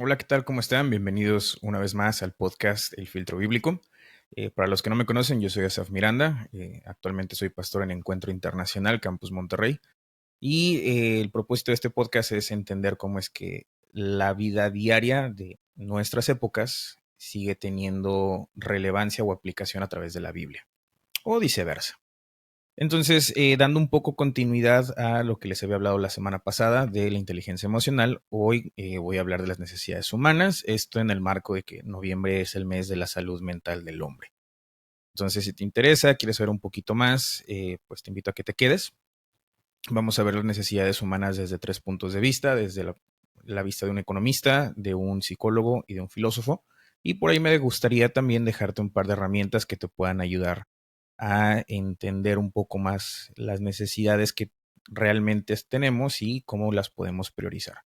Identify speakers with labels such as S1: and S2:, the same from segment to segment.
S1: Hola, ¿qué tal? ¿Cómo están? Bienvenidos una vez más al podcast El Filtro Bíblico. Para los que no me conocen, yo soy Asaf Miranda. Actualmente soy pastor en Encuentro Internacional Campus Monterrey. Y el propósito de este podcast es entender cómo es que la vida diaria de nuestras épocas sigue teniendo relevancia o aplicación a través de la Biblia, o viceversa. Entonces, dando un poco continuidad a lo que les había hablado la semana pasada de la inteligencia emocional, hoy voy a hablar de las necesidades humanas, esto en el marco de que noviembre es el mes de la salud mental del hombre. Entonces, si te interesa, quieres saber un poquito más, pues te invito a que te quedes. Vamos a ver las necesidades humanas desde tres puntos de vista, desde la vista de un economista, de un psicólogo y de un filósofo. Y por ahí me gustaría también dejarte un par de herramientas que te puedan ayudar a entender un poco más las necesidades que realmente tenemos y cómo las podemos priorizar.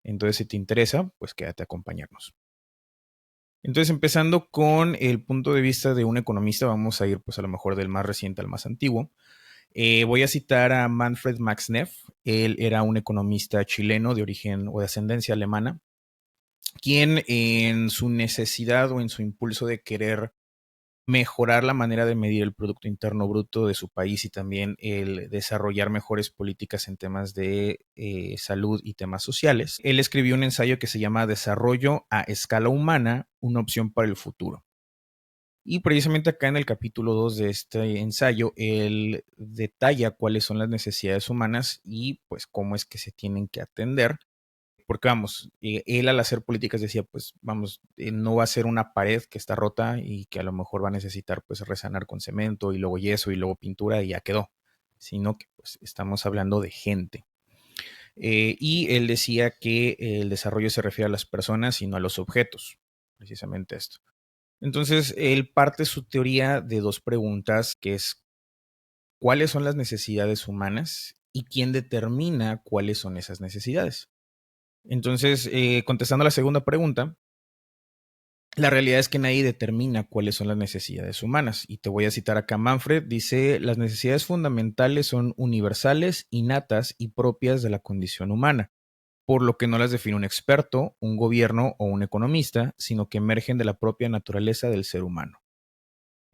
S1: Entonces, si te interesa, pues quédate a acompañarnos. Entonces, empezando con el punto de vista de un economista, vamos a ir pues a lo mejor del más reciente al más antiguo. Voy a citar a Manfred Max Neff. Él era un economista chileno de origen o de ascendencia alemana, quien en su necesidad o en su impulso de querer mejorar la manera de medir el Producto Interno Bruto de su país y también el desarrollar mejores políticas en temas de salud y temas sociales. Él escribió un ensayo que se llama Desarrollo a escala humana, una opción para el futuro. Y precisamente acá en el capítulo 2 de este ensayo, él detalla cuáles son las necesidades humanas y pues cómo es que se tienen que atender. Porque vamos, él al hacer políticas decía, pues vamos, no va a ser una pared que está rota y que a lo mejor va a necesitar pues resanar con cemento y luego yeso y luego pintura y ya quedó, sino que pues estamos hablando de gente. Y él decía que el desarrollo se refiere a las personas y no a los objetos, precisamente esto. Entonces, él parte su teoría de dos preguntas, que es cuáles son las necesidades humanas y quién determina cuáles son esas necesidades. Entonces, contestando a la segunda pregunta, la realidad es que nadie determina cuáles son las necesidades humanas. Y te voy a citar acá Manfred, dice, las necesidades fundamentales son universales, innatas y propias de la condición humana, por lo que no las define un experto, un gobierno o un economista, sino que emergen de la propia naturaleza del ser humano.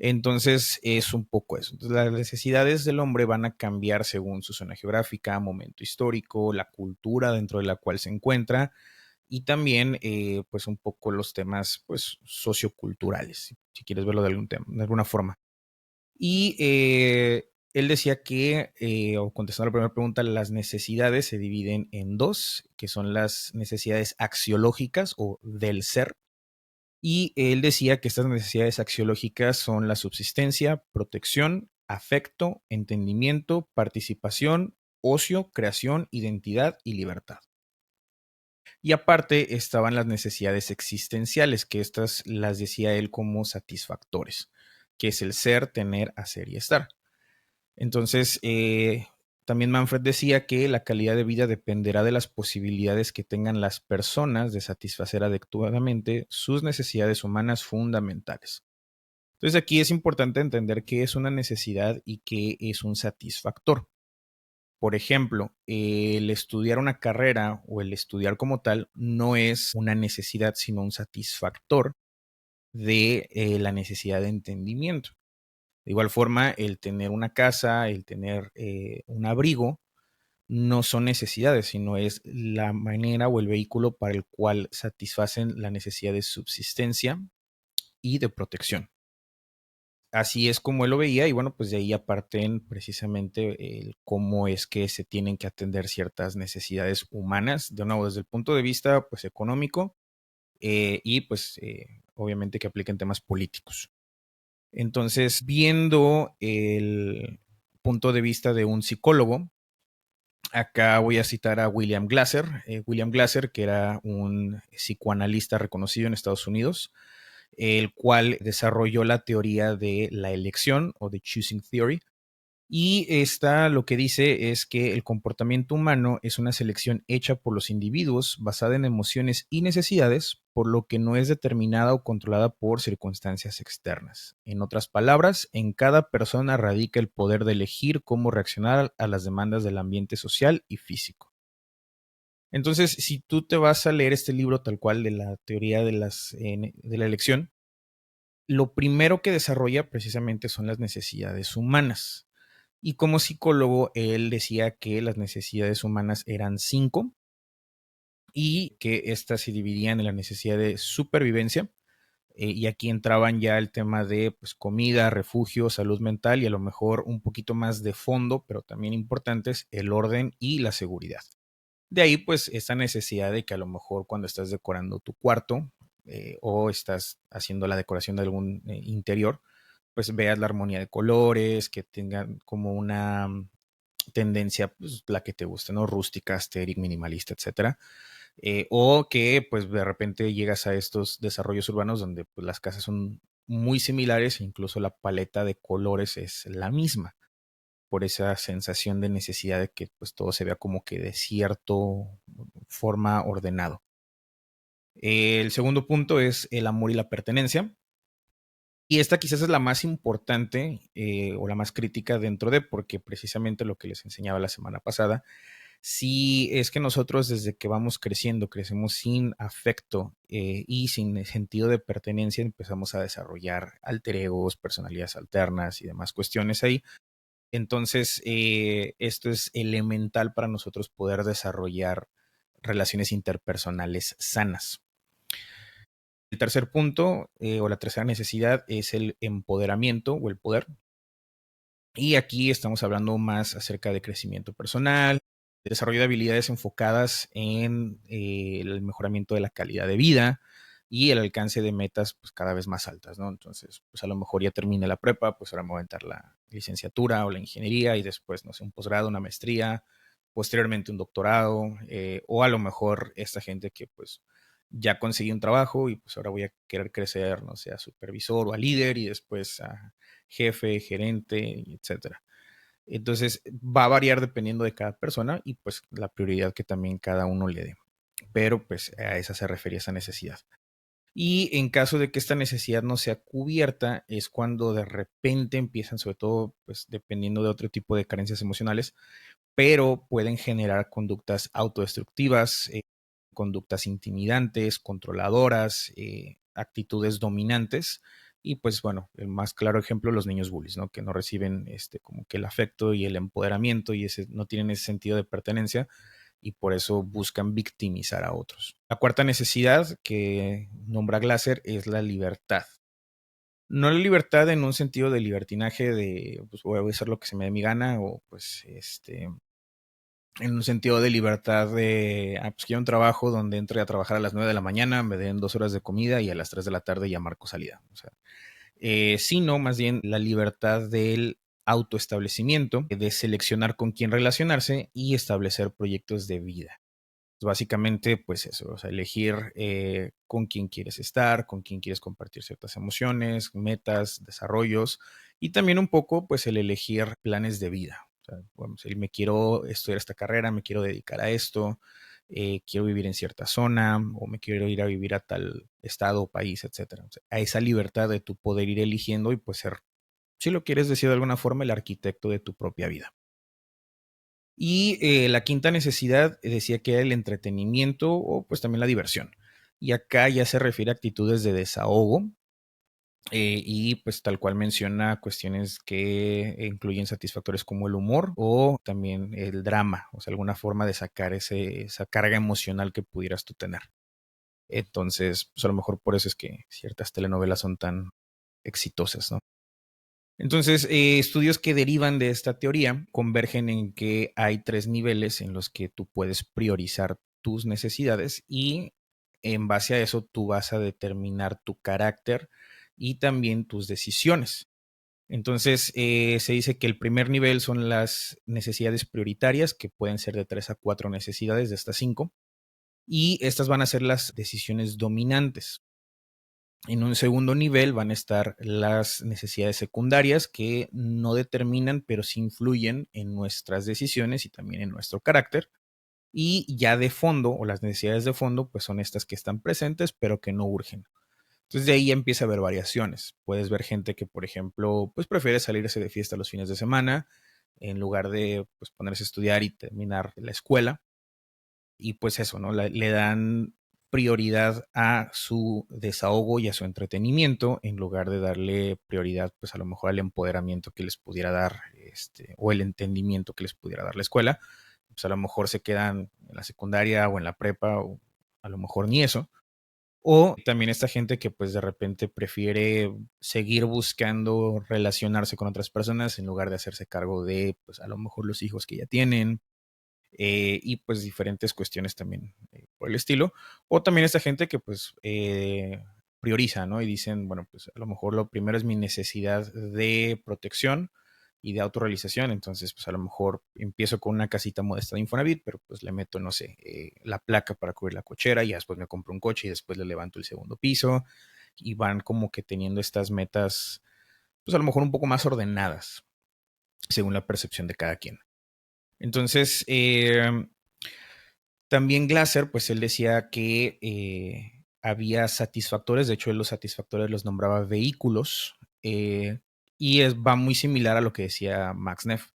S1: Entonces es un poco eso. Entonces, las necesidades del hombre van a cambiar según su zona geográfica, momento histórico, la cultura dentro de la cual se encuentra y también pues un poco los temas pues socioculturales, si quieres verlo de algún tema, de alguna forma. Y él decía que, o contestando a la primera pregunta, las necesidades se dividen en dos, que son las necesidades axiológicas o del ser, y él decía que estas necesidades axiológicas son la subsistencia, protección, afecto, entendimiento, participación, ocio, creación, identidad y libertad. Y aparte estaban las necesidades existenciales, que estas las decía él como satisfactores, que es el ser, tener, hacer y estar. Entonces, también Manfred decía que la calidad de vida dependerá de las posibilidades que tengan las personas de satisfacer adecuadamente sus necesidades humanas fundamentales. Entonces aquí es importante entender qué es una necesidad y qué es un satisfactor. Por ejemplo, el estudiar una carrera o el estudiar como tal no es una necesidad, sino un satisfactor de la necesidad de entendimiento. De igual forma, el tener una casa, el tener un abrigo, no son necesidades, sino es la manera o el vehículo para el cual satisfacen la necesidad de subsistencia y de protección. Así es como él lo veía y bueno, pues de ahí aparten precisamente el cómo es que se tienen que atender ciertas necesidades humanas, de nuevo desde el punto de vista pues económico y pues obviamente que apliquen temas políticos. Entonces, viendo el punto de vista de un psicólogo, acá voy a citar a William Glasser. William Glasser, que era un psicoanalista reconocido en Estados Unidos, el cual desarrolló la teoría de la elección o de choosing theory. Y esta lo que dice es que el comportamiento humano es una selección hecha por los individuos basada en emociones y necesidades, por lo que no es determinada o controlada por circunstancias externas. En otras palabras, en cada persona radica el poder de elegir cómo reaccionar a las demandas del ambiente social y físico. Entonces, si tú te vas a leer este libro tal cual de la teoría de la elección, lo primero que desarrolla precisamente son las necesidades humanas. Y como psicólogo, él decía que las necesidades humanas eran 5 y que éstas se dividían en la necesidad de supervivencia. Y aquí entraban ya el tema de pues, comida, refugio, salud mental y a lo mejor un poquito más de fondo, pero también importantes, el orden y la seguridad. De ahí pues esta necesidad de que a lo mejor cuando estás decorando tu cuarto o estás haciendo la decoración de algún interior, pues veas la armonía de colores, que tengan como una tendencia, pues la que te guste, ¿no? Rústica, estéril, minimalista, etcétera. O que pues de repente llegas a estos desarrollos urbanos donde pues, las casas son muy similares e incluso la paleta de colores es la misma por esa sensación de necesidad de que pues todo se vea como que de cierta forma ordenado. El segundo punto es el amor y la pertenencia. Y esta quizás es la más importante o la más crítica dentro de, porque precisamente lo que les enseñaba la semana pasada, si es que nosotros desde que vamos creciendo, crecemos sin afecto y sin sentido de pertenencia, empezamos a desarrollar alter egos, personalidades alternas y demás cuestiones ahí. Entonces, esto es elemental para nosotros poder desarrollar relaciones interpersonales sanas. El tercer punto o la tercera necesidad es el empoderamiento o el poder. Y aquí estamos hablando más acerca de crecimiento personal, de desarrollo de habilidades enfocadas en el mejoramiento de la calidad de vida y el alcance de metas pues, cada vez más altas, ¿no? Entonces, pues a lo mejor ya termine la prepa, pues ahora me voy a aventar la licenciatura o la ingeniería y después, no sé, un posgrado, una maestría, posteriormente un doctorado, o a lo mejor esta gente que pues ya conseguí un trabajo y pues ahora voy a querer crecer, no sé, a supervisor o a líder y después a jefe, gerente, etcétera. Entonces va a variar dependiendo de cada persona y pues la prioridad que también cada uno le dé. Pero pues a esa se refería esa necesidad. Y en caso de que esta necesidad no sea cubierta, es cuando de repente empiezan, sobre todo, pues dependiendo de otro tipo de carencias emocionales, pero pueden generar conductas autodestructivas, conductas intimidantes, controladoras, actitudes dominantes. Y pues bueno, el más claro ejemplo, los niños bullies, ¿no? Que no reciben como que el afecto y el empoderamiento y no tienen ese sentido de pertenencia y por eso buscan victimizar a otros. La cuarta necesidad que nombra Glasser es la libertad. No la libertad en un sentido de libertinaje de pues voy a hacer lo que se me dé mi gana o pues en un sentido de libertad de, pues quiero un trabajo donde entre a trabajar a las 9 de la mañana, me den 2 horas de comida y a las 3 de la tarde ya marco salida. O sea, sino más bien la libertad del autoestablecimiento, de seleccionar con quién relacionarse y establecer proyectos de vida. Básicamente, pues eso, o sea, elegir con quién quieres estar, con quién quieres compartir ciertas emociones, metas, desarrollos y también un poco, pues el elegir planes de vida. O sea, bueno, si me quiero estudiar esta carrera, me quiero dedicar a esto, quiero vivir en cierta zona o me quiero ir a vivir a tal estado o país, etcétera. O sea, a esa libertad de tu poder ir eligiendo y pues ser, si lo quieres decir de alguna forma, el arquitecto de tu propia vida. Y la quinta necesidad decía que era el entretenimiento o pues también la diversión. Y acá ya se refiere a actitudes de desahogo y pues tal cual menciona cuestiones que incluyen satisfactores como el humor o también el drama, o sea, alguna forma de sacar esa carga emocional que pudieras tú tener. Entonces, pues a lo mejor por eso es que ciertas telenovelas son tan exitosas, ¿no? Entonces, estudios que derivan de esta teoría convergen en que hay 3 niveles en los que tú puedes priorizar tus necesidades y en base a eso tú vas a determinar tu carácter y también tus decisiones. Entonces, se dice que el primer nivel son las necesidades prioritarias, que pueden ser de 3 a 4 necesidades de estas 5, y estas van a ser las decisiones dominantes. En un segundo nivel van a estar las necesidades secundarias que no determinan, pero sí influyen en nuestras decisiones y también en nuestro carácter. Y ya de fondo, o las necesidades de fondo, pues son estas que están presentes, pero que no urgen. Entonces de ahí ya empieza a haber variaciones. Puedes ver gente que, por ejemplo, pues prefiere salirse de fiesta los fines de semana en lugar de pues, ponerse a estudiar y terminar la escuela y pues eso, ¿no? Le dan prioridad a su desahogo y a su entretenimiento en lugar de darle prioridad pues a lo mejor al empoderamiento que les pudiera dar o el entendimiento que les pudiera dar la escuela. Pues a lo mejor se quedan en la secundaria o en la prepa o a lo mejor ni eso. O también esta gente que pues de repente prefiere seguir buscando relacionarse con otras personas en lugar de hacerse cargo de pues a lo mejor los hijos que ya tienen, y pues diferentes cuestiones también por el estilo. O también esta gente que pues prioriza, ¿no? Y dicen, bueno, pues a lo mejor lo primero es mi necesidad de protección y de autorrealización. Entonces, pues a lo mejor empiezo con una casita modesta de Infonavit, pero pues le meto, no sé, la placa para cubrir la cochera y después me compro un coche y después le levanto el segundo piso y van como que teniendo estas metas, pues a lo mejor un poco más ordenadas, según la percepción de cada quien. Entonces, también Glasser, pues él decía que había satisfactores, de hecho él los satisfactores los nombraba vehículos, va muy similar a lo que decía Max Neff.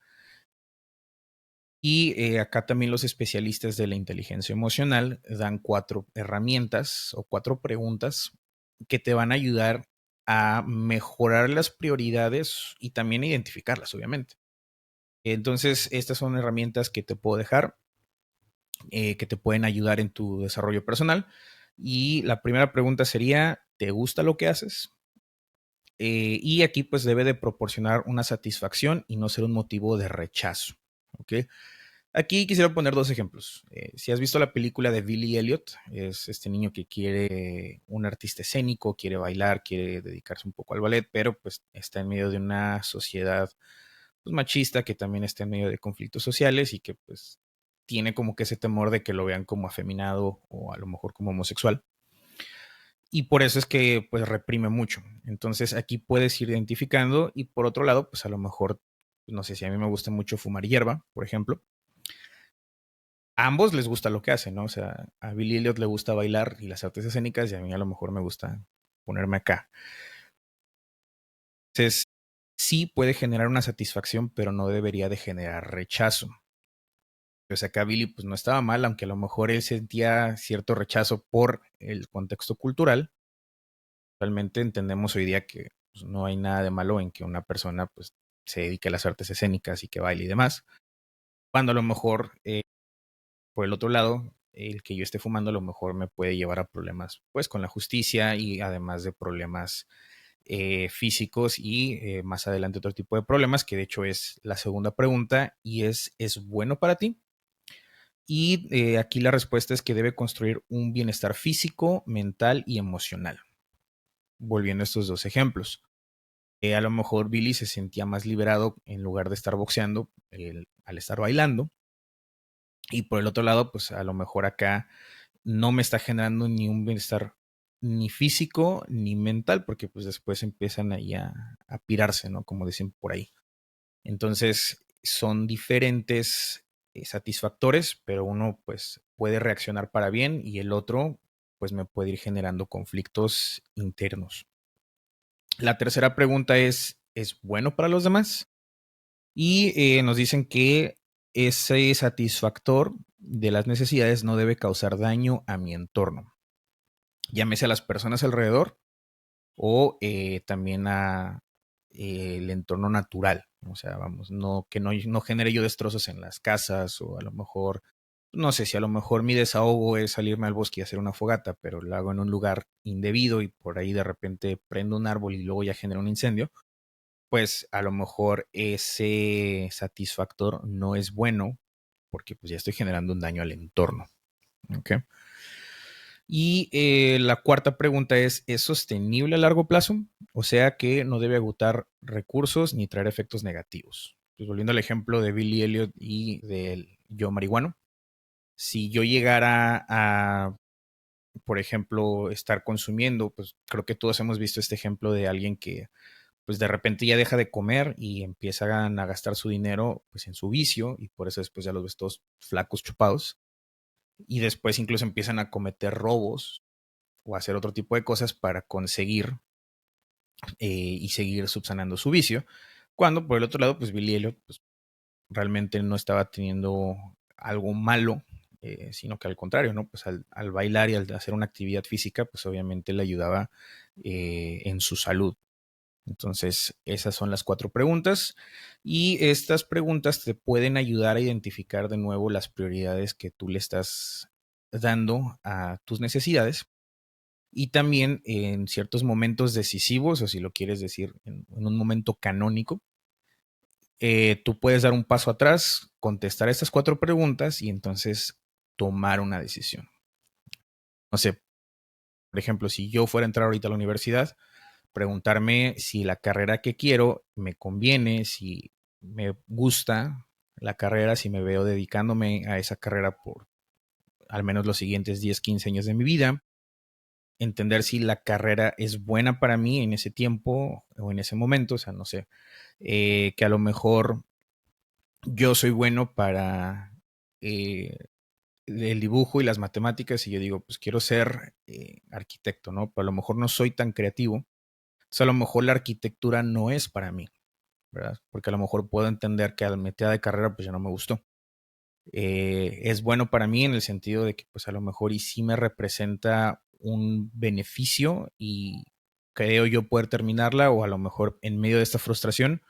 S1: Y acá también los especialistas de la inteligencia emocional dan 4 herramientas o 4 preguntas que te van a ayudar a mejorar las prioridades y también a identificarlas, obviamente. Entonces, estas son herramientas que te puedo dejar, que te pueden ayudar en tu desarrollo personal. Y la primera pregunta sería, ¿te gusta lo que haces? Y aquí pues debe de proporcionar una satisfacción y no ser un motivo de rechazo. ¿Ok? Aquí quisiera poner 2 ejemplos. Si has visto la película de Billy Elliot, es este niño que quiere un artista escénico, quiere bailar, quiere dedicarse un poco al ballet, pero pues está en medio de una sociedad pues, machista que también está en medio de conflictos sociales y que pues tiene como que ese temor de que lo vean como afeminado o a lo mejor como homosexual. Y por eso es que pues reprime mucho. Entonces aquí puedes ir identificando y por otro lado, pues a lo mejor, no sé si a mí me gusta mucho fumar hierba, por ejemplo. A ambos les gusta lo que hacen, ¿no? O sea, a Billy Elliot le gusta bailar y las artes escénicas y a mí a lo mejor me gusta ponerme acá. Entonces, sí puede generar una satisfacción, pero no debería de generar rechazo. O sea, acá Billy pues no estaba mal, aunque a lo mejor él sentía cierto rechazo por el contexto cultural. Realmente entendemos hoy día que pues, no hay nada de malo en que una persona pues se dedique a las artes escénicas y que baile y demás. Cuando a lo mejor, por el otro lado, el que yo esté fumando a lo mejor me puede llevar a problemas pues con la justicia y además de problemas físicos y más adelante otro tipo de problemas, que de hecho es la segunda pregunta y ¿es bueno para ti? Y aquí la respuesta es que debe construir un bienestar físico, mental y emocional. Volviendo a estos 2 ejemplos. A lo mejor Billy se sentía más liberado en lugar de estar boxeando al estar bailando. Y por el otro lado, pues a lo mejor acá no me está generando ni un bienestar ni físico ni mental, porque pues después empiezan ahí a pirarse, ¿no? Como dicen por ahí. Entonces son diferentes satisfactores, pero uno pues puede reaccionar para bien y el otro pues me puede ir generando conflictos internos. La tercera pregunta ¿es bueno para los demás? Y nos dicen que ese satisfactor de las necesidades no debe causar daño a mi entorno, llámese a las personas alrededor o también a el entorno natural. O sea, vamos, no, que no genere yo destrozos en las casas o a lo mejor, no sé si a lo mejor mi desahogo es salirme al bosque y hacer una fogata, pero lo hago en un lugar indebido y por ahí de repente prendo un árbol y luego ya genera un incendio, pues a lo mejor ese satisfactor no es bueno porque pues ya estoy generando un daño al entorno. ¿Ok? Y la cuarta pregunta ¿es sostenible a largo plazo? O sea que no debe agotar recursos ni traer efectos negativos. Pues volviendo al ejemplo de Billy Elliot y del yo marihuano, si yo llegara a, por ejemplo, estar consumiendo, pues creo que todos hemos visto este ejemplo de alguien que pues de repente ya deja de comer y empiezan a gastar su dinero pues en su vicio y por eso después ya los ves todos flacos, chupados y después incluso empiezan a cometer robos o hacer otro tipo de cosas para conseguir y seguir subsanando su vicio. Cuando por el otro lado, pues Billy Elliot pues, realmente no estaba teniendo algo malo sino que al contrario, ¿no? Pues al bailar y al hacer una actividad física, pues obviamente le ayudaba en su salud. Entonces, esas son las 4 preguntas y estas preguntas te pueden ayudar a identificar de nuevo las prioridades que tú le estás dando a tus necesidades y también en ciertos momentos decisivos, o si lo quieres decir en un momento canónico, tú puedes dar un paso atrás, contestar estas 4 preguntas y entonces tomar una decisión. No sé, por ejemplo, si yo fuera a entrar ahorita a la universidad, preguntarme si la carrera que quiero me conviene, si me gusta la carrera, si me veo dedicándome a esa carrera por al menos los siguientes 10, 15 años de mi vida, entender si la carrera es buena para mí en ese tiempo o en ese momento, o sea, no sé, que a lo mejor yo soy bueno para el dibujo y las matemáticas y yo digo, pues quiero ser arquitecto, ¿no? Pero a lo mejor no soy tan creativo, o sea, a lo mejor la arquitectura no es para mí, ¿verdad? Porque a lo mejor puedo entender que a la mitad de carrera pues ya no me gustó. Es bueno para mí en el sentido de que pues a lo mejor y sí me representa un beneficio y creo yo poder terminarla o a lo mejor en medio de esta frustración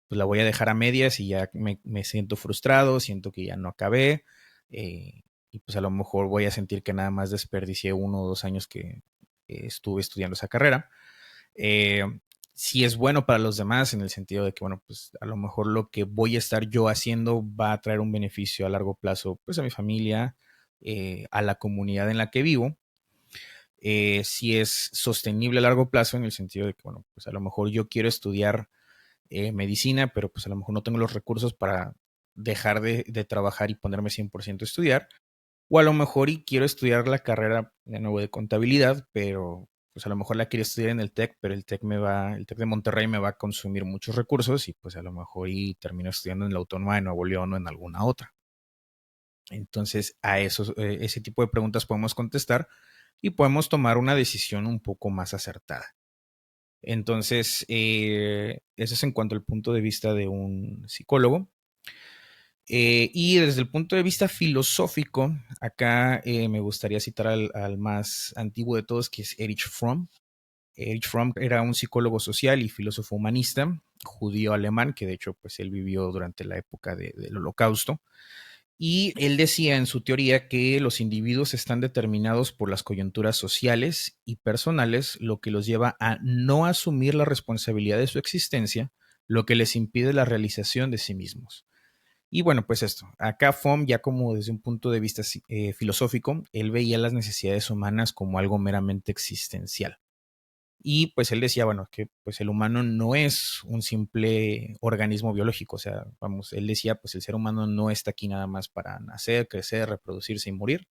S1: pues la voy a dejar a medias y ya me siento frustrado, siento que ya no acabé y pues a lo mejor voy a sentir que nada más desperdicié 1 o 2 años que estuve estudiando esa carrera. Eh, si es bueno para los demás en el sentido de que, bueno, pues a lo mejor lo que voy a estar yo haciendo va a traer un beneficio a largo plazo, pues a mi familia, a la comunidad en la que vivo. Si es sostenible a largo plazo en el sentido de que, bueno, pues a lo mejor yo quiero estudiar medicina, pero pues a lo mejor no tengo los recursos para dejar de trabajar y ponerme 100% a estudiar. O a lo mejor y quiero estudiar la carrera de nuevo de contabilidad, pero pues a lo mejor la quiero estudiar en el TEC, pero el TEC de Monterrey me va a consumir muchos recursos y pues a lo mejor y termino estudiando en la Autónoma de Nuevo León o en alguna otra. Entonces a ese tipo de preguntas podemos contestar y podemos tomar una decisión un poco más acertada. Entonces, eso es en cuanto al punto de vista de un psicólogo. Y desde el punto de vista filosófico, acá me gustaría citar al más antiguo de todos, que es Erich Fromm. Erich Fromm era un psicólogo social y filósofo humanista, judío alemán, que de hecho pues él vivió durante la época del Holocausto. Y él decía en su teoría que los individuos están determinados por las coyunturas sociales y personales, lo que los lleva a no asumir la responsabilidad de su existencia, lo que les impide la realización de sí mismos. Y bueno, pues esto, acá FOM ya como desde un punto de vista filosófico, él veía las necesidades humanas como algo meramente existencial. Y pues él decía, bueno, que pues el humano no es un simple organismo biológico, o sea, vamos, él decía, pues el ser humano no está aquí nada más para nacer, crecer, reproducirse y morir,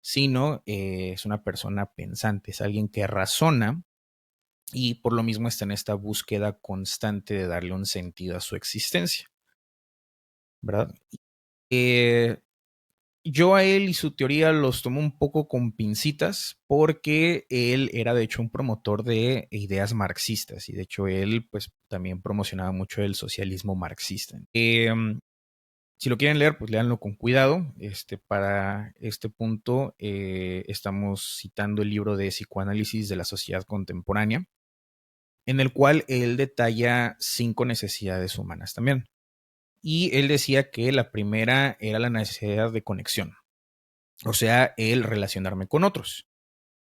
S1: sino es una persona pensante, es alguien que razona y por lo mismo está en esta búsqueda constante de darle un sentido a su existencia, ¿verdad? Eh, Yo a él y su teoría los tomo un poco con pincitas porque él era de hecho un promotor de ideas marxistas y de hecho él pues también promocionaba mucho el socialismo marxista. Si lo quieren leer, pues léanlo con cuidado. Para este punto estamos citando el libro de Psicoanálisis de la Sociedad Contemporánea, en el cual él detalla 5 necesidades humanas también. Y él decía que la primera era la necesidad de conexión, o sea, el relacionarme con otros.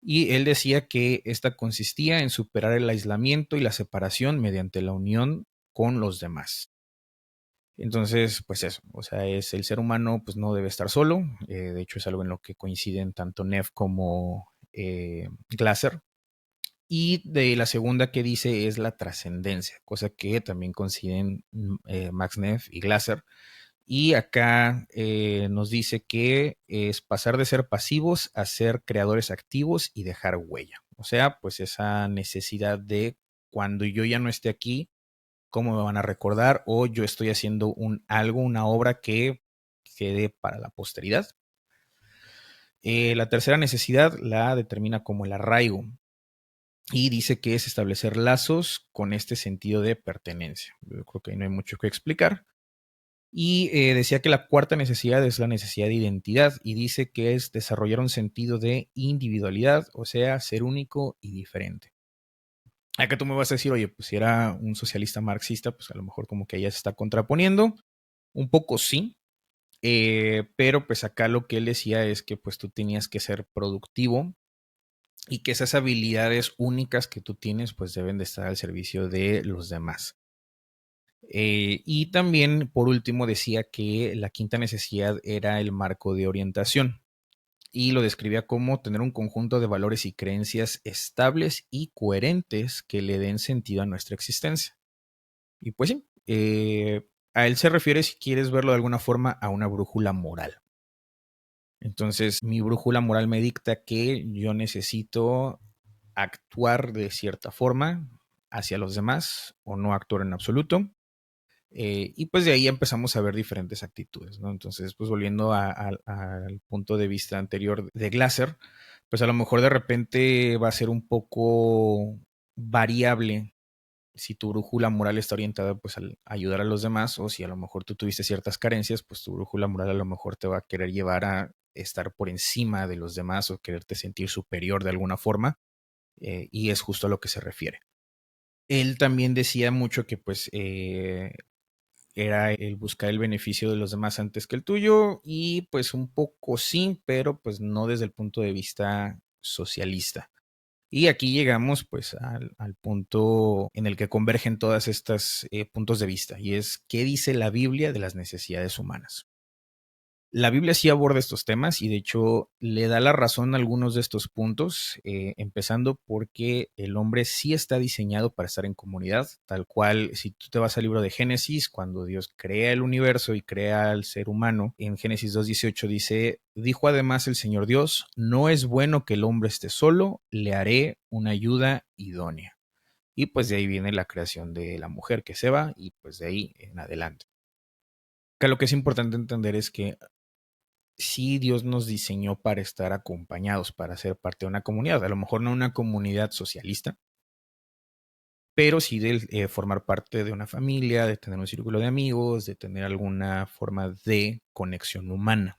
S1: Y él decía que esta consistía en superar el aislamiento y la separación mediante la unión con los demás. Entonces, pues eso, o sea, es el ser humano, pues no debe estar solo. De hecho, es algo en lo que coinciden tanto Neff como Glasser. Y de la segunda que dice es la trascendencia, cosa que también coinciden Max Neff y Glasser. Y acá nos dice que es pasar de ser pasivos a ser creadores activos y dejar huella. O sea, pues esa necesidad de cuando yo ya no esté aquí, cómo me van a recordar o yo estoy haciendo una obra que quede para la posteridad. La tercera necesidad la determina como el arraigo y dice que es establecer lazos con este sentido de pertenencia. Yo creo que no hay mucho que explicar. Y decía que la cuarta necesidad es la necesidad de identidad y dice que es desarrollar un sentido de individualidad, o sea, ser único y diferente. Acá tú me vas a decir, oye, pues si era un socialista marxista, pues a lo mejor como que ella se está contraponiendo. Un poco sí, pero pues acá lo que él decía es que pues tú tenías que ser productivo y que esas habilidades únicas que tú tienes pues deben de estar al servicio de los demás. Y también, por último, decía que la quinta necesidad era el marco de orientación y lo describía como tener un conjunto de valores y creencias estables y coherentes que le den sentido a nuestra existencia. Y pues sí, a él se refiere, si quieres verlo de alguna forma, a una brújula moral. Entonces, mi brújula moral me dicta que yo necesito actuar de cierta forma hacia los demás o no actuar en absoluto. Y pues de ahí empezamos a ver diferentes actitudes, ¿no? Entonces, pues volviendo al punto de vista anterior de Glasser, pues a lo mejor de repente va a ser un poco variable si tu brújula moral está orientada pues al ayudar a los demás o si a lo mejor tú tuviste ciertas carencias, pues tu brújula moral a lo mejor te va a querer llevar a estar por encima de los demás o quererte sentir superior de alguna forma, y es justo a lo que se refiere. Él también decía mucho que pues era el buscar el beneficio de los demás antes que el tuyo y pues un poco sí, pero pues no desde el punto de vista socialista. Y aquí llegamos pues al punto en el que convergen todas estas puntos de vista y es qué dice la Biblia de las necesidades humanas. La Biblia sí aborda estos temas y de hecho le da la razón a algunos de estos puntos, empezando porque el hombre sí está diseñado para estar en comunidad, tal cual si tú te vas al libro de Génesis, cuando Dios crea el universo y crea al ser humano, en Génesis 2:18 dice, dijo además el Señor Dios, no es bueno que el hombre esté solo, le haré una ayuda idónea. Y pues de ahí viene la creación de la mujer que se va y pues de ahí en adelante. Acá lo que es importante entender es que sí Dios nos diseñó para estar acompañados, para ser parte de una comunidad. A lo mejor no una comunidad socialista, pero sí de formar parte de una familia, de tener un círculo de amigos, de tener alguna forma de conexión humana,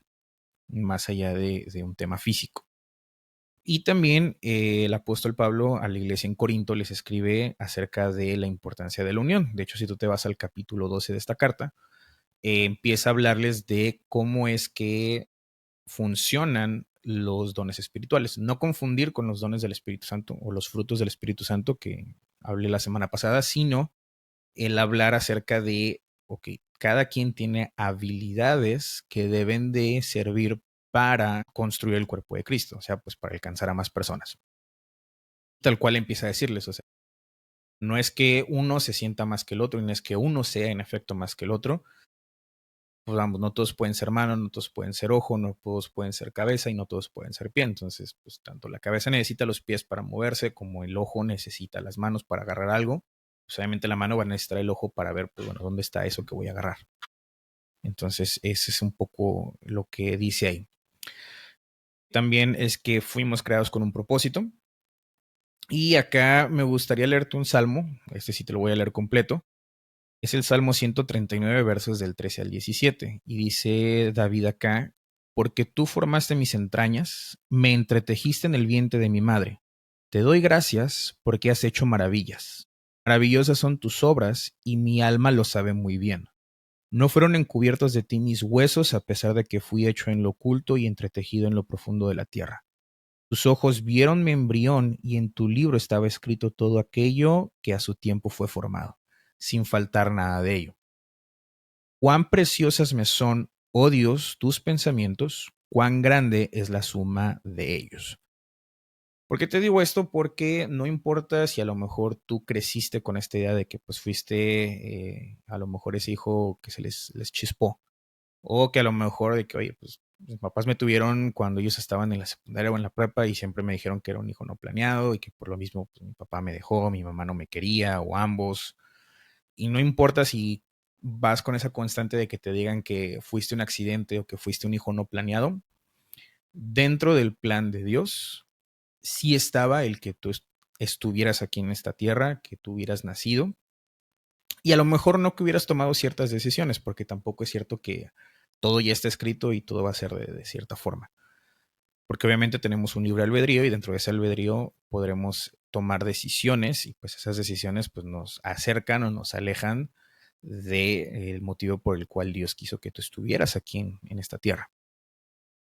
S1: más allá de un tema físico. Y también el apóstol Pablo a la iglesia en Corinto les escribe acerca de la importancia de la unión. De hecho, si tú te vas al capítulo 12 de esta carta, empieza a hablarles de cómo es que funcionan los dones espirituales. No confundir con los dones del Espíritu Santo o los frutos del Espíritu Santo que hablé la semana pasada, sino el hablar acerca de, ok, cada quien tiene habilidades que deben de servir para construir el cuerpo de Cristo, o sea, pues para alcanzar a más personas. Tal cual empieza a decirles, o sea, no es que uno se sienta más que el otro, y no es que uno sea en efecto más que el otro, pues vamos, no todos pueden ser mano, no todos pueden ser ojo, no todos pueden ser cabeza y no todos pueden ser pie. Entonces, pues tanto la cabeza necesita los pies para moverse como el ojo necesita las manos para agarrar algo. Pues obviamente la mano va a necesitar el ojo para ver, pues bueno, dónde está eso que voy a agarrar. Entonces, ese es un poco lo que dice ahí. También es que fuimos creados con un propósito. Y acá me gustaría leerte un salmo, este sí te lo voy a leer completo. Es el Salmo 139, versos del 13 al 17. Y dice David acá, porque tú formaste mis entrañas, me entretejiste en el vientre de mi madre. Te doy gracias porque has hecho maravillas. Maravillosas son tus obras y mi alma lo sabe muy bien. No fueron encubiertos de ti mis huesos a pesar de que fui hecho en lo oculto y entretejido en lo profundo de la tierra. Tus ojos vieron mi embrión y en tu libro estaba escrito todo aquello que a su tiempo fue formado, sin faltar nada de ello. Cuán preciosas me son, oh Dios, tus pensamientos, cuán grande es la suma de ellos. ¿Por qué te digo esto? Porque no importa si a lo mejor tú creciste con esta idea de que pues fuiste a lo mejor ese hijo que se les chispó, o que a lo mejor de que, oye, pues mis papás me tuvieron cuando ellos estaban en la secundaria o en la prepa y siempre me dijeron que era un hijo no planeado y que por lo mismo pues, mi papá me dejó, mi mamá no me quería o ambos. Y no importa si vas con esa constante de que te digan que fuiste un accidente o que fuiste un hijo no planeado, dentro del plan de Dios sí estaba el que tú estuvieras aquí en esta tierra, que tú hubieras nacido Y a lo mejor no que hubieras tomado ciertas decisiones, porque tampoco es cierto que todo ya está escrito y todo va a ser de cierta forma. Porque obviamente tenemos un libre albedrío y dentro de ese albedrío podremos tomar decisiones y pues esas decisiones pues nos acercan o nos alejan del motivo por el cual Dios quiso que tú estuvieras aquí en esta tierra.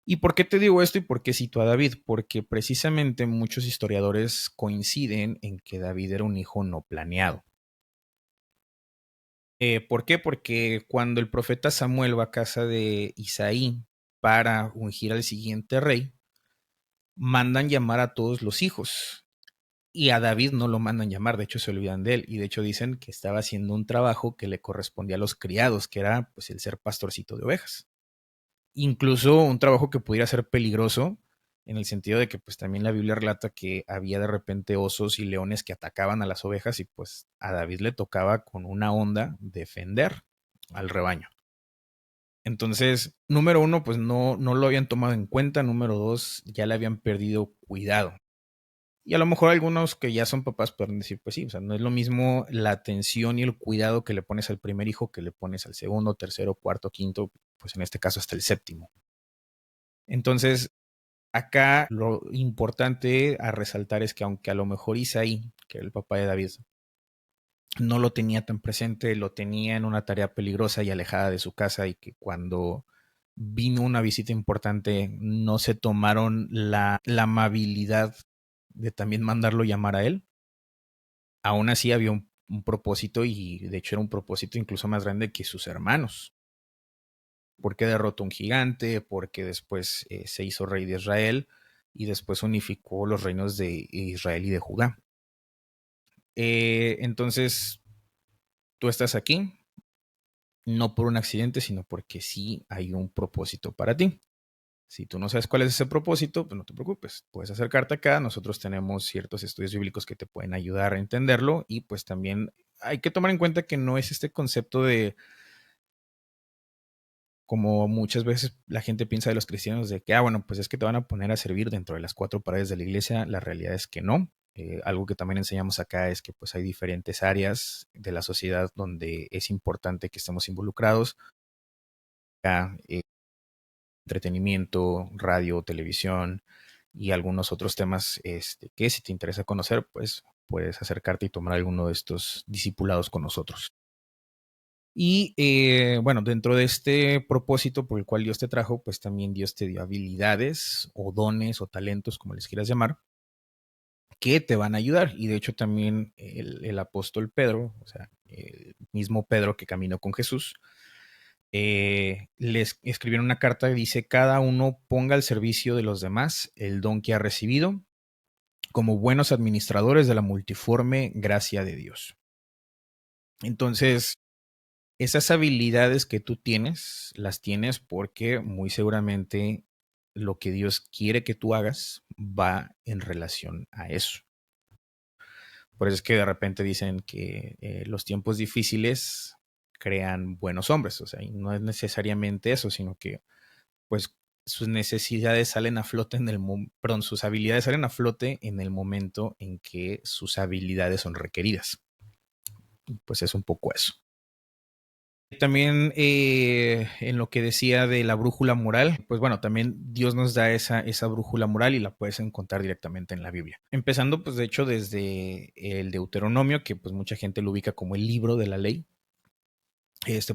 S1: ¿Y por qué te digo esto y por qué cito a David? Porque precisamente muchos historiadores coinciden en que David era un hijo no planeado. ¿Por qué? Porque cuando el profeta Samuel va a casa de Isaí para ungir al siguiente rey, mandan llamar a todos los hijos. Y a David no lo mandan llamar, de hecho se olvidan de él. Y de hecho dicen que estaba haciendo un trabajo que le correspondía a los criados, que era pues el ser pastorcito de ovejas. Incluso un trabajo que pudiera ser peligroso, en el sentido de que pues también la Biblia relata que había de repente osos y leones que atacaban a las ovejas y pues a David le tocaba con una onda defender al rebaño. Entonces, número uno, pues no lo habían tomado en cuenta. Número dos, ya le habían perdido cuidado. Y a lo mejor algunos que ya son papás pueden decir, pues sí, o sea, no es lo mismo la atención y el cuidado que le pones al primer hijo que le pones al segundo, tercero, cuarto, quinto, pues en este caso hasta el séptimo. Entonces, acá lo importante a resaltar es que aunque a lo mejor Isaí, que era el papá de David, no lo tenía tan presente, lo tenía en una tarea peligrosa y alejada de su casa y que cuando vino una visita importante no se tomaron la amabilidad de también mandarlo llamar a él. Aún así había un propósito y de hecho era un propósito incluso más grande que sus hermanos. Porque derrotó un gigante, porque después se hizo rey de Israel y después unificó los reinos de Israel y de Judá. Entonces, tú estás aquí, no por un accidente, sino porque sí hay un propósito para ti. Si tú no sabes cuál es ese propósito, pues no te preocupes. Puedes acercarte acá. Nosotros tenemos ciertos estudios bíblicos que te pueden ayudar a entenderlo y pues también hay que tomar en cuenta que no es este concepto de, como muchas veces la gente piensa de los cristianos, de que, bueno, pues es que te van a poner a servir dentro de las cuatro paredes de la iglesia. La realidad es que no. Algo que también enseñamos acá es que pues hay diferentes áreas de la sociedad donde es importante que estemos involucrados. Acá, entretenimiento, radio, televisión y algunos otros temas que si te interesa conocer, pues puedes acercarte y tomar alguno de estos discipulados con nosotros. Y bueno, dentro de este propósito por el cual Dios te trajo, pues también Dios te dio habilidades o dones o talentos, como les quieras llamar, que te van a ayudar. Y de hecho también el apóstol Pedro, o sea, el mismo Pedro que caminó con Jesús, les escribieron una carta que dice, cada uno ponga al servicio de los demás el don que ha recibido como buenos administradores de la multiforme gracia de Dios. Entonces, esas habilidades que tú tienes, las tienes porque muy seguramente lo que Dios quiere que tú hagas va en relación a eso. Por eso es que de repente dicen que los tiempos difíciles crean buenos hombres, o sea, y no es necesariamente eso, sino que pues sus necesidades salen a flote perdón, sus habilidades salen a flote en el momento en que sus habilidades son requeridas. Pues es un poco eso. También en lo que decía de la brújula moral, pues bueno, también Dios nos da esa brújula moral y la puedes encontrar directamente en la Biblia. Empezando pues de hecho desde el Deuteronomio, que pues mucha gente lo ubica como el libro de la ley,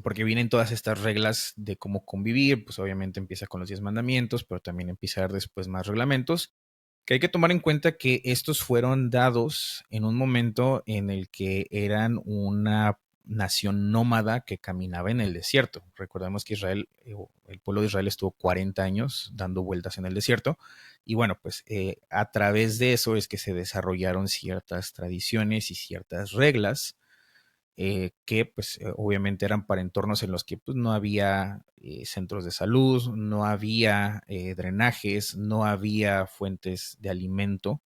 S1: porque vienen todas estas reglas de cómo convivir, pues obviamente empieza con los 10 mandamientos, pero también empieza a dar después más reglamentos, que hay que tomar en cuenta que estos fueron dados en un momento en el que eran una nación nómada que caminaba en el desierto. Recordemos que Israel, el pueblo de Israel estuvo 40 años dando vueltas en el desierto y bueno, pues a través de eso es que se desarrollaron ciertas tradiciones y ciertas reglas que pues obviamente eran para entornos en los que pues, no había centros de salud, no había drenajes, no había fuentes de alimento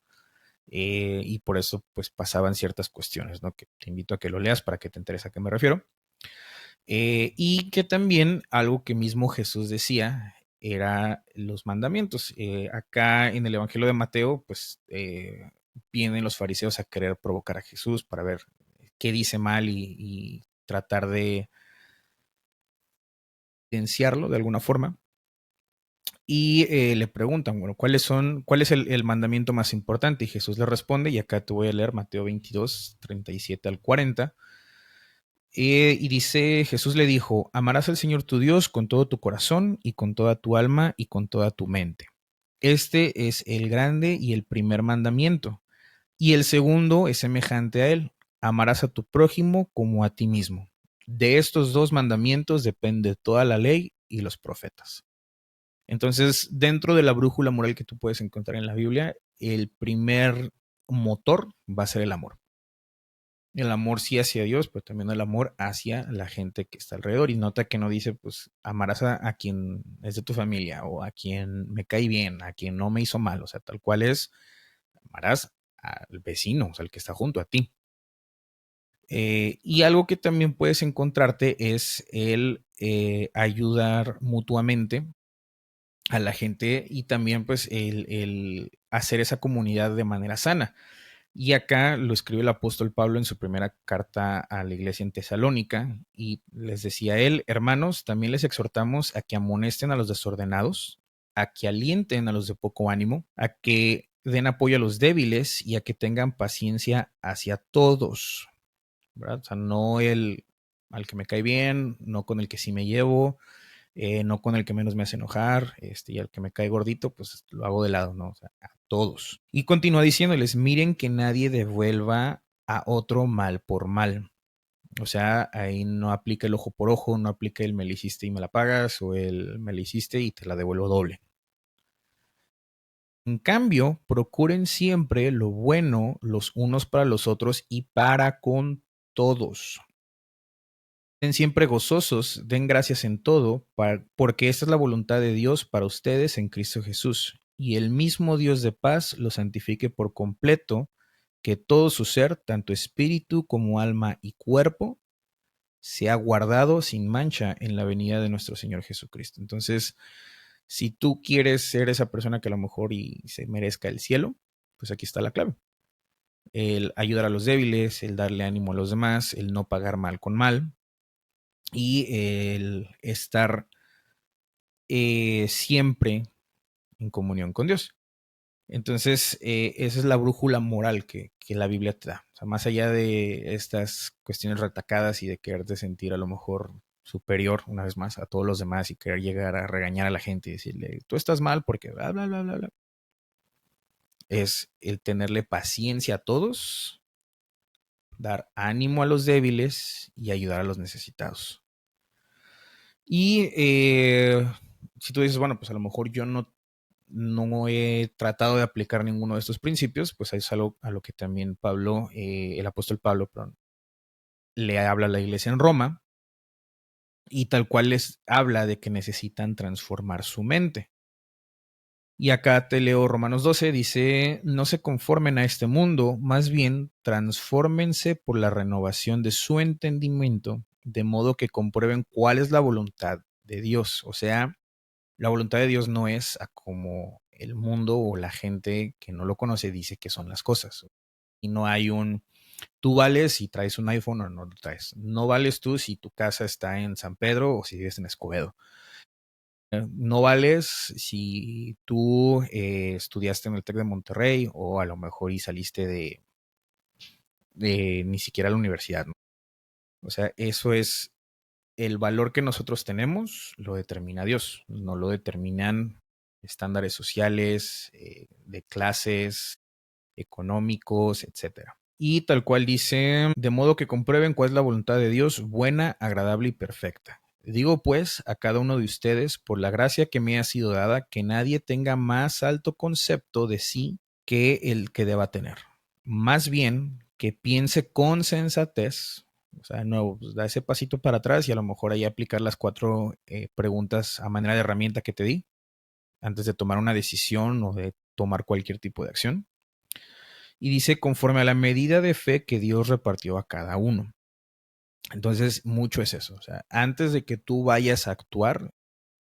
S1: y por eso pues pasaban ciertas cuestiones, ¿no? Que te invito a que lo leas para que te enteres a qué me refiero. Y que también algo que mismo Jesús decía era los mandamientos. Acá en el Evangelio de Mateo pues vienen los fariseos a querer provocar a Jesús para ver qué dice mal y tratar de evidenciarlo de alguna forma. Y le preguntan, bueno, ¿cuál es el mandamiento más importante? Y Jesús le responde, y acá te voy a leer Mateo 22, 37 al 40. Y dice, Jesús le dijo, amarás al Señor tu Dios con todo tu corazón y con toda tu alma y con toda tu mente. Este es el grande y el primer mandamiento. Y el segundo es semejante a él, amarás a tu prójimo como a ti mismo. De estos dos mandamientos depende toda la ley y los profetas. Entonces, dentro de la brújula moral que tú puedes encontrar en la Biblia, el primer motor va a ser el amor. El amor sí hacia Dios, pero también el amor hacia la gente que está alrededor. Y nota que no dice, pues, amarás a quien es de tu familia, o a quien me cae bien, a quien no me hizo mal. O sea, tal cual es, amarás al vecino, o sea, al que está junto a ti. Y algo que también puedes encontrarte es el ayudar mutuamente a la gente, y también pues el hacer esa comunidad de manera sana. Y acá lo escribe el apóstol Pablo en su primera carta a la iglesia en Tesalónica, y les decía él, hermanos, también les exhortamos a que amonesten a los desordenados, a que alienten a los de poco ánimo, a que den apoyo a los débiles y a que tengan paciencia hacia todos, ¿verdad? O sea, no el al que me cae bien, no con el que sí me llevo, no con el que menos me hace enojar, y al que me cae gordito, pues lo hago de lado, ¿no? O sea, a todos. Y continúa diciéndoles, miren que nadie devuelva a otro mal por mal. O sea, ahí no aplica el ojo por ojo, no aplica el me lo hiciste y me la pagas, o el me lo hiciste y te la devuelvo doble. En cambio, procuren siempre lo bueno los unos para los otros y para con todos. Estén siempre gozosos, den gracias en todo, porque esta es la voluntad de Dios para ustedes en Cristo Jesús. Y el mismo Dios de paz los santifique por completo, que todo su ser, tanto espíritu como alma y cuerpo, sea guardado sin mancha en la venida de nuestro Señor Jesucristo. Entonces, si tú quieres ser esa persona que a lo mejor y se merezca el cielo, pues aquí está la clave. El ayudar a los débiles, el darle ánimo a los demás, el no pagar mal con mal, y el estar siempre en comunión con Dios. Entonces, esa es la brújula moral que la Biblia te da. O sea, más allá de estas cuestiones retacadas y de quererte sentir a lo mejor superior, una vez más, a todos los demás, y querer llegar a regañar a la gente y decirle, tú estás mal porque bla, bla, bla, bla, bla. Es el tenerle paciencia a todos, dar ánimo a los débiles y ayudar a los necesitados. Y si tú dices, bueno, pues a lo mejor yo no he tratado de aplicar ninguno de estos principios, pues es algo a lo que también Pablo, el apóstol Pablo, perdón, le habla a la iglesia en Roma, y tal cual les habla de que necesitan transformar su mente. Y acá te leo Romanos 12, dice, no se conformen a este mundo, más bien transfórmense por la renovación de su entendimiento, de modo que comprueben cuál es la voluntad de Dios. O sea, la voluntad de Dios no es a como el mundo o la gente que no lo conoce dice que son las cosas. Y no hay tú vales si traes un iPhone o no lo traes. No vales tú si tu casa está en San Pedro o si vives en Escobedo. No vales si tú estudiaste en el TEC de Monterrey, o a lo mejor y saliste de ni siquiera la universidad, ¿no? O sea, eso es el valor que nosotros tenemos, lo determina Dios, no lo determinan estándares sociales, de clases, económicos, etcétera. Y tal cual dice, de modo que comprueben cuál es la voluntad de Dios, buena, agradable y perfecta. Digo pues a cada uno de ustedes, por la gracia que me ha sido dada, que nadie tenga más alto concepto de sí que el que deba tener. Más bien, que piense con sensatez. O sea, de nuevo, pues, da ese pasito para atrás y a lo mejor ahí aplicar las 4 preguntas a manera de herramienta que te di antes de tomar una decisión o de tomar cualquier tipo de acción. Y dice, conforme a la medida de fe que Dios repartió a cada uno. Entonces, mucho es eso. O sea, antes de que tú vayas a actuar,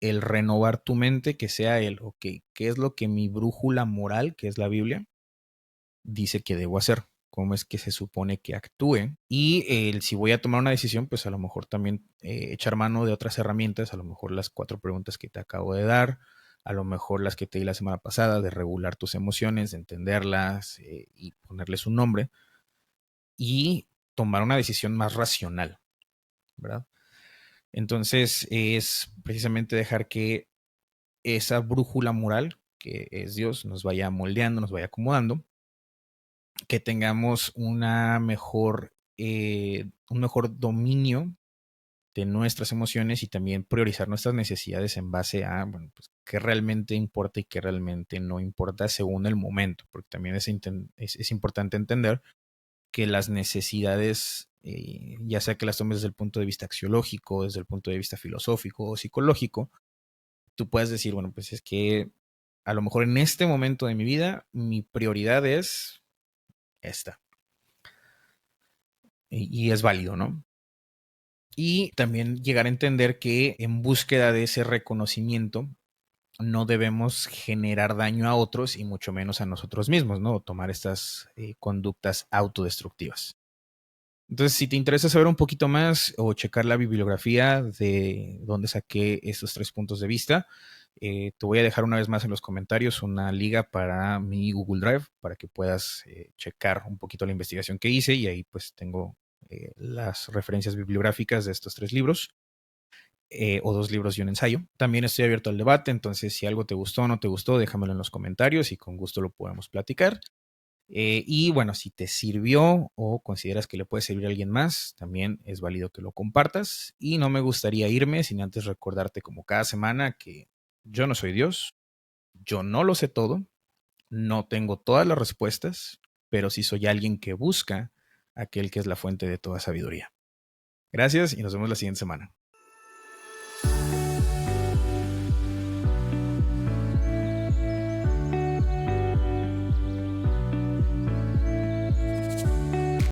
S1: el renovar tu mente, que sea el, ok, ¿qué es lo que mi brújula moral, que es la Biblia, dice que debo hacer cómo es que se supone que actúe. Y si voy a tomar una decisión, pues a lo mejor también echar mano de otras herramientas, a lo mejor las 4 preguntas que te acabo de dar, a lo mejor las que te di la semana pasada, de regular tus emociones, de entenderlas y ponerles un nombre y tomar una decisión más racional, ¿verdad? Entonces es precisamente dejar que esa brújula moral, que es Dios, nos vaya moldeando, nos vaya acomodando, que tengamos un mejor dominio de nuestras emociones y también priorizar nuestras necesidades en base a, bueno, pues, qué realmente importa y qué realmente no importa según el momento, porque también es importante entender que las necesidades, ya sea que las tomes desde el punto de vista axiológico, desde el punto de vista filosófico o psicológico, tú puedes decir, bueno, pues es que a lo mejor en este momento de mi vida mi prioridad es esta. Y es válido, ¿no? Y también llegar a entender que en búsqueda de ese reconocimiento no debemos generar daño a otros y mucho menos a nosotros mismos, ¿no? O tomar estas conductas autodestructivas. Entonces, si te interesa saber un poquito más o checar la bibliografía de dónde saqué estos 3 puntos de vista, te voy a dejar una vez más en los comentarios una liga para mi Google Drive para que puedas checar un poquito la investigación que hice y ahí pues tengo las referencias bibliográficas de estos 3 libros. O 2 libros y un ensayo. También estoy abierto al debate, entonces si algo te gustó o no te gustó, déjamelo en los comentarios y con gusto lo podemos platicar. Y bueno, si te sirvió o consideras que le puede servir a alguien más, también es válido que lo compartas. Y no me gustaría irme sin antes recordarte como cada semana que yo no soy Dios, yo no lo sé todo, no tengo todas las respuestas, pero sí soy alguien que busca aquel que es la fuente de toda sabiduría. Gracias y nos vemos la siguiente semana.